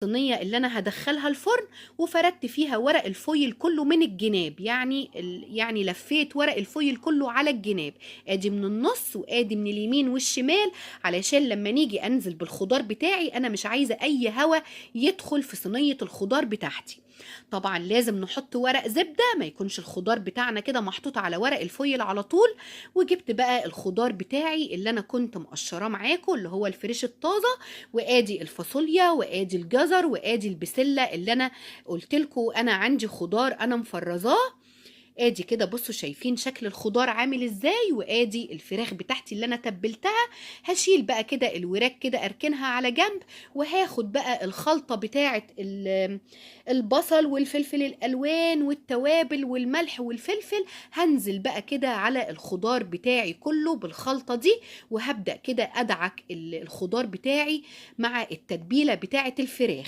الصينية اللي أنا هدخلها الفرن، وفردت فيها ورق الفويل كله من الجناب، يعني يعني لفيت ورق الفويل كله على الجناب، ادي من النص وادي من اليمين والشمال، علشان لما نيجي انزل بالخضار بتاعي انا مش عايزة اي هوا يدخل في صينية الخضار بتاعتي. طبعا لازم نحط ورق زبدة، ما يكونش الخضار بتاعنا كده محطوط على ورق الفويل على طول. وجبت بقى الخضار بتاعي اللي انا كنت مقشراه معاكم، اللي هو الفريش الطازة، وادي الفاصوليا وادي الجزر وادي البسلة اللي انا قلت لكم انا عندي خضار انا مفرزاه. ادي كده بصوا شايفين شكل الخضار عامل ازاي، وادي الفراخ بتاعتي اللي انا تبلتها. هشيل بقى كده الوراك كده اركنها على جنب، وهاخد بقى الخلطة بتاعة البصل والفلفل الالوان والتوابل والملح والفلفل، هنزل بقى كده على الخضار بتاعي كله بالخلطة دي، وهبدأ كده ادعك الخضار بتاعي مع التتبيلة بتاعة الفراخ.